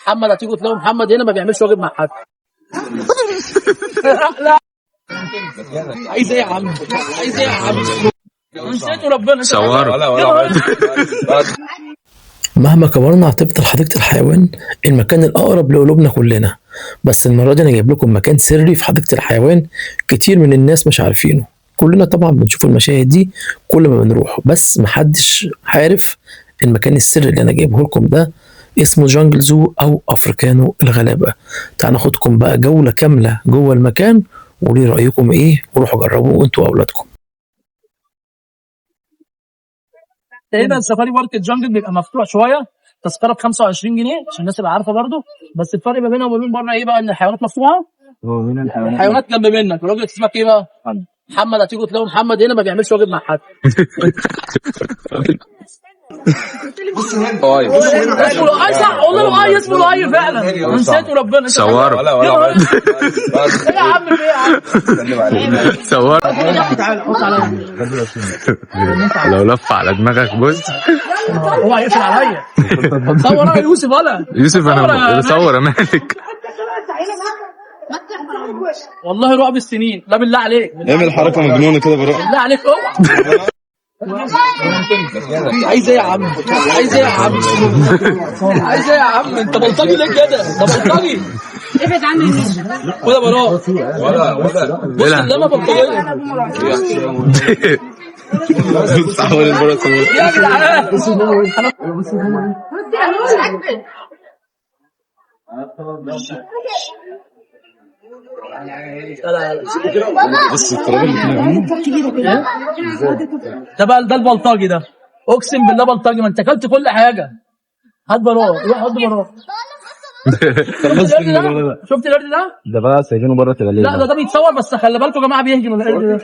محمد هتيجوا تلاقوا محمد هنا ما بيعملش واجب مع حد. لا عايز ايه يا عم؟ عايز ايه يا عم؟ نسيتوا ربنا صوروا. مهما كبرنا هتفضل حديقة الحيوان المكان الأقرب لقلوبنا كلنا، بس المرة دي أنا جايب لكم مكان سري في حديقة الحيوان كتير من الناس مش عارفينه. كلنا طبعا بنشوف المشاهد دي كل ما بنروح، بس محدش عارف المكان السري اللي أنا جايبه لكم ده اسمه جانجل زو أو أفريكانو الغلابة. تعالوا ناخدكم بقى جولة كاملة جوه المكان وليه رأيكم إيه، وروحوا جربوا أنتوا وأولادكم. هنا السفاري بارك الجانجل بيبقى مفتوح شويه، تذكره ب 25 جنيه عشان الناس تبقى عارفه برضو. بس الفرق ما بينها وما بين بره ايه بقى؟ ان الحيوانات مفتوحه. هو مين الحيوانات؟ الحيوانات جنب منك. الراجل اسمك ايه بقى؟ محمد هتيجوا تلاقوا محمد هنا ما بيعملش واجب مع حد. اسمه اي صح والله، اي اسمه اي فعلا. نسيتوا ربنا. صوروا. ايه يا عم؟ ايه يا عم؟ صوروا. تعالى حط عليا. لو لف على دماغك بص. هو هيقفل عليا. صور يا يوسف. ولا يوسف انا بصور مالك. والله رعب السنين. لا بالله عليك، اعمل حركه مجنونه كده بالراحه بالله عليك. اوعى. عايز ايه يا عم؟ عايز ايه يا عم؟ عايز ايه يا عم؟ انت بلطجي ليه كده؟ انت بلطجي. ابعد عني. ولا براء ولا بص اللي انا بلطجيه حاول البراء يا جدعان. بص التراب ده بقى ده البلطجي ده. اقسم بالله بلطجي. ما انت اكلت كل حاجه. هات براء. روح هات براء. شفت القرد ده؟ ده بقى سايبينه بره تبقى لا ده بيتصور بس خلي بالكم يا جماعه بيهجم القرد ده.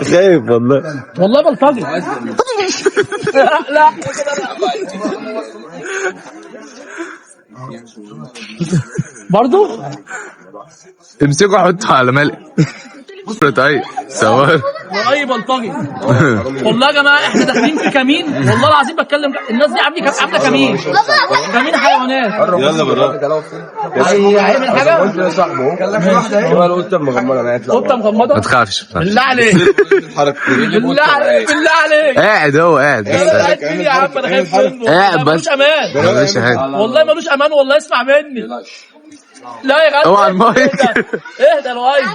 خايف والله بلطجي. لا برضو امسكوا حطوا على ملء. طيب صور. والله بلطجي. والله يا جماعه احنا داخلين في كمين. والله العظيم بتكلم. الناس دي عامله كمين حيوانات. يلا بالراحه. هيعمل حاجه؟ القطه مغمضه. قطه مغمضه. ما تخافش. بالله عليك. بالله عليك. قاعد هو قاعد بس. قاعد فين يا عم؟ انا خايف منه. قاعد بس. ملوش امان. ملوش حاجه. والله ملوش امان. والله اسمع مني. لا يا غالي. اوعى المايك. اهدى لؤي.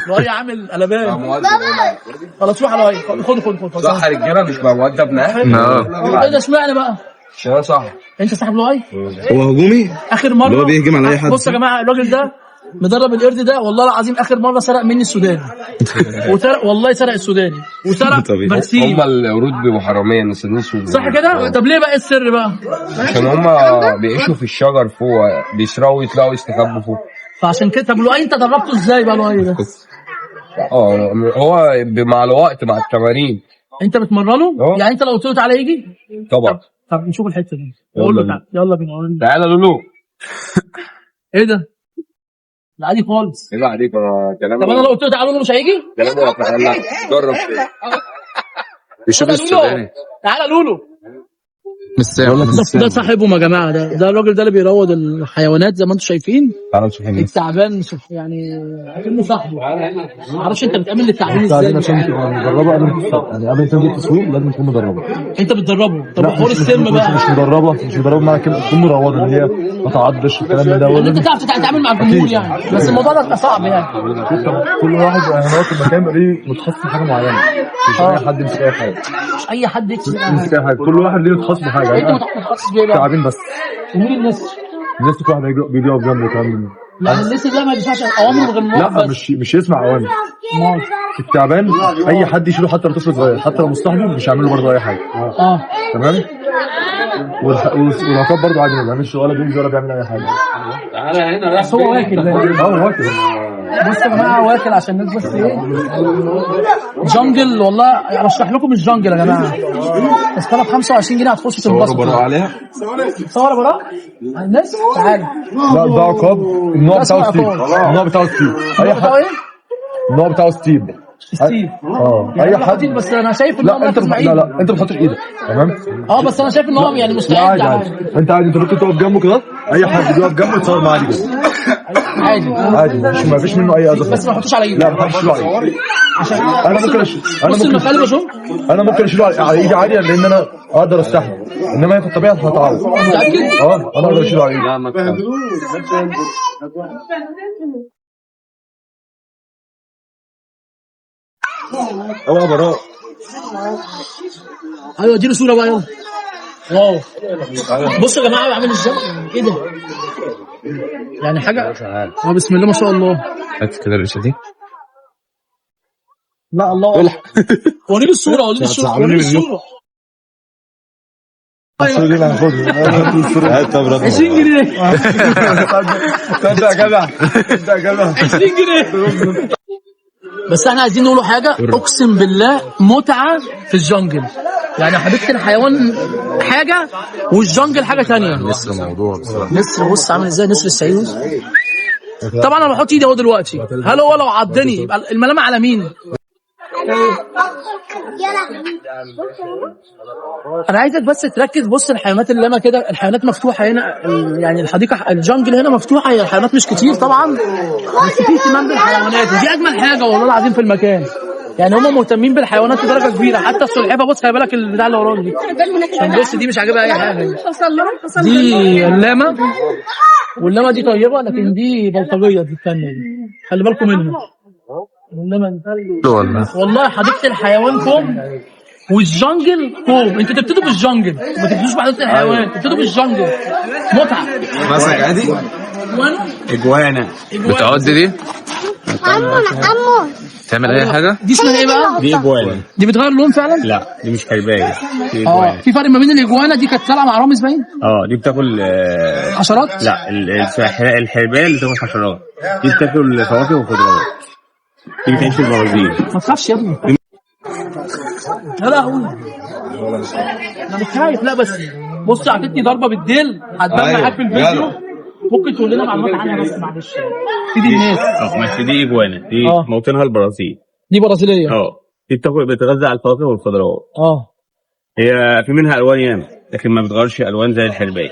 لؤي عامل قلبان. خلاص روح على لؤي. خد صح رجاله مش مؤدب معاه. ايه ده؟ اشمعنى بقى؟ عشان صح. انت صاحب لؤي؟ هو هجومي اخر مره اللي هو بيهجم على اي حد. بص يا جماعه الراجل ده مدرب القرد ده. والله العظيم اخر مره سرق مني السوداني. وسرق والله سرق السوداني وسرق برسيم. هم القرود بيبقوا حراميه نسنيش. صح كده؟ طب ليه بقى السر بقى؟ عشان هم بيعيشوا في الشجر فوق، بيسرقوا يطلعوا يستخبوا فوق. فعشان كده. طب لؤي انت دربته ازاي بقى لؤي ده؟ هو مع الوقت مع التمارين. انت بتمرنه؟ يعني انت لو قلت له تعالى يجي؟ طبعا. طب نشوف الحته دي. قول له تعالى. يلا بينا. تعالى لولو. ايه ده؟ ده عادي خالص. ايه عليك كلام. طب انا لو قلت له تعالى مش هيجي؟ كلام واقع. جرب بيشوف السوداني. تعالى لولو. مش ده صاحبهم يا جماعه. ده الراجل ده اللي بيروض الحيوانات زي ما انتم شايفين. التعبان يعني اكنه صاحبه. ما اعرفش انت بتعمل للتعبان ازاي. عشان مدربه يعني قبل تنزل التسويق لازم تكون مدربه. انت بتدربه؟ طب حوار السم بقى. مش مدربه معنى كلمه تكون مروضه ان هي ما تعضش الكلام ده. يعني انت تعرف تتعامل مع الجمهور يعني. بس الموضوع ده صعب يعني. كل واحد يعني هو في المكان ليه متخصص في حاجه معينه. مش اي حد يمسك اي حاجه. مش اي حد يمسك اي حاجه. كل واحد ليه متخصص في حاجه. انت متخصص في ايه بقى؟ تعبين بس. ومين الناس؟ الناس كل واحد بيجي يقف جنبه وكلام. لا الناس ده ما بيسمعش اوامر غير لا مش يسمع اوامر. التعبان اي حد يشيله حتى لو طفل صغير حتى لو مصاحبه مش هيعمل له برضه اي حاجه. تمام. والعقاب برضه عادي ما بيعملش ولا بيمشي ولا بيعمل اي حاجه. تعالى هنا. بس هو واكل. هو واكل. بص يا جماعه واكل عشان الناس بس ايه. جانجل. والله ارشح لكم الجانجل يا جماعه. تذكره ب 25 جنيه هتخشوا تنبسطوا. صوروا براء عليها. صور براء الناس. تعالى. لا ده عقاب. النوع بتاعه ستيب. النوع بتاعه ستيب. اي حد. النوع بتاعه ستيب. ستيف اي حد. بس انا شايف ان هو لا انت مركز لا بعيد. لا انت ما تحطش ايدك تمام. بس انا شايف ان هو يعني لا مستعد. عادي انت عادي، انت ممكن تقف جنبه كده، اي حد بيقف جنبه يتصور معاه عادي كده عادي عادي، ما فيش منه اي اذى. بس ما احطوش على ايدي. لا ما تحطش عليه. عشان انا ممكن بص المخالب اشوف. انا ممكن اشيله على ايدي عادي لان انا اقدر استحمل، انما هي في الطبيعه هتتعوض. متاكد؟ انا اقدر اشيله على ايدي. لا ما تخافش. اوعى براء. ايوه اديله صوره بقى يلا. واو بصوا يا جماعه عامل ازاي؟ ايه ده؟ يعني حاجه بسم الله ما شاء الله. هات كده الريشه دي. لا الله وريني الصوره وريني الصوره. الصورة دي انا هاخدها. 20 جنيه. انت يا جدع، انت يا جدع. 20 جنيه. بس احنا عايزين نقولوا حاجه، اقسم بالله متعه في الجنجل. يعني حديقه الحيوان حاجه والجنجل حاجه ثانيه. نسر موضوع بصراحه. نسر بص عامل ازاي، نسر السعيد. طبعا انا بحط ايدي اهو دلوقتي، هل هو لو عضني يبقى الملامه على مين؟ انا عايزك بس تركز. بص الحيوانات اللي انا كده، الحيوانات مفتوحه هنا، يعني الحديقه الجنجل هنا مفتوحه، هي الحيوانات مش كتير طبعا بس في اهتمام بالحيوانات، ودي اجمل حاجه والله العظيم في المكان. يعني هم مهتمين بالحيوانات بدرجه كبيره، حتى السلحفاه. بص خلي بالك البتاع اللي ورانا دي، عشان بص دي مش عاجبها اي حاجه. دي اللامه، واللامه دي طيبه، لكن دي بلطجيه دي الثانيه دي، خلي بالكم منها. والله حديقه الحيوان كوم والجنجل كوم. انتوا تبتدوا بالجنجل، ما تبتدوش بحديقه الحيوان، تبتدوا بالجنجل. متعه. مسك عادي. اجوانا بتعد دي؟ عمو تعمل اي حاجه؟ دي اسمها ايه بقى؟ دي اجوانا. دي بتغير لون فعلا؟ لا دي مش كلبايه، دي اجوانا. في فرق ما بين الاجوانا دي كانت طالعه مع رامز باين؟ دي بتاكل حشرات؟ لا الحربايه اللي بتاكل حشرات، دي بتاكل فواكه وخضروات، دي بتعيش في البرازيل. ما تخافش يا ابني. يا لهوي انا مش خايف. لا بس بص عطتني ضربه بالديل، هتبان معاك في الفيديو. ممكن تقول لنا معلومات عنها بس معلش تفيد الناس؟ ماشي. دي اجوانا، دي موطنها البرازيل. دي برازيليه. دي بتتغذى على الفواكه والخضروات. هي في منها الوان ياما، لكن ما بتغيرش الوان زي الحربايه.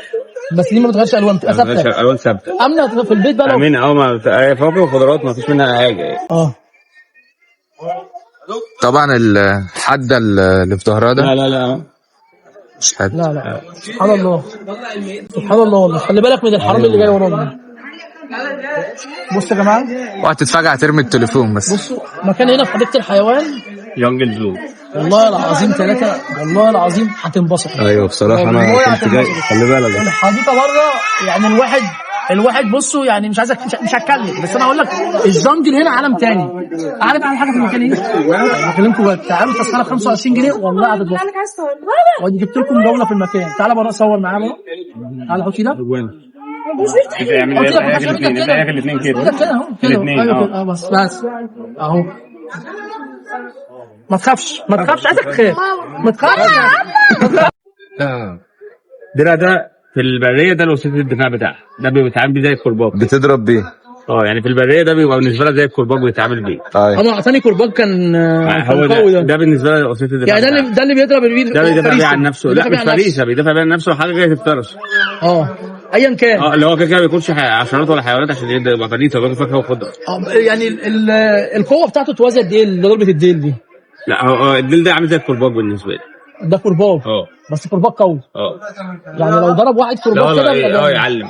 بس دي ما بتغيرش الوان، بتبقى ثابته. ما بتغيرش الوان ثابته. امنه في البيت بقى لو امنه. فواكه وخضروات ما فيش منها حاجه. طبعا الحده اللي في ظهرها ده لا مش حد. لا سبحان الله سبحان الله. والله خلي بالك من الحرام اللي جاي ورانا. بص يا جماعه، وهتتفاجئ ترمي التليفون بس. بصوا مكان هنا في حديقه الحيوان جنجل زو. والله العظيم ثلاثه، والله العظيم هتنبسط. ايوه بصراحه انا كنت جاي. خلي بالك الحديقه بره، يعني الواحد بصوا يعني مش عايزك مش هتكلم، بس انا هقول لك الجنجل هنا عالم تاني. عارف احلى حاجه في المكان ايه؟ بكلمكم بقى، تعالوا تذكره ب 25 جنيه والله هتتبسطوا. وادي جبت لكم جوله في المكان. تعالى بره صور معايا بره. تعالى حط كده. الاثنين كده اهو كده. بس اهو. ما تخافش عايزك تخاف. ما تخافش. ده في البريه ده وسيله الدفاع بتاعها، ده بيتعامل بيه زي الكرباج. بتضرب بيه. يعني في البريه ده بيبقى بالنسبه لها زي الكرباج بيتعامل بيه. انا اعطاني كرباج كان هو ده بالنسبه لها وسيله الدفاع. يعني ده اللي بيضرب البيت. ده بيدافع بيه عن نفسه. لا مش فريسه، بيدافع بيه عن نفسه. حاجه جايه تفترس. ايا كان. اللي هو كده ما بيكونش حشرات ولا حيوانات عشان يبقى فريسه وياكل فاكهه وخضره. يعني القوه بتاعته توازي الديل، ضربه الديل دي. لا هو الديل ده عامل زي الكرباج بالنسبه لي. ده كرباج. بس كرباج قوي. يعني لو ضرب واحد كرباج كده يعلم.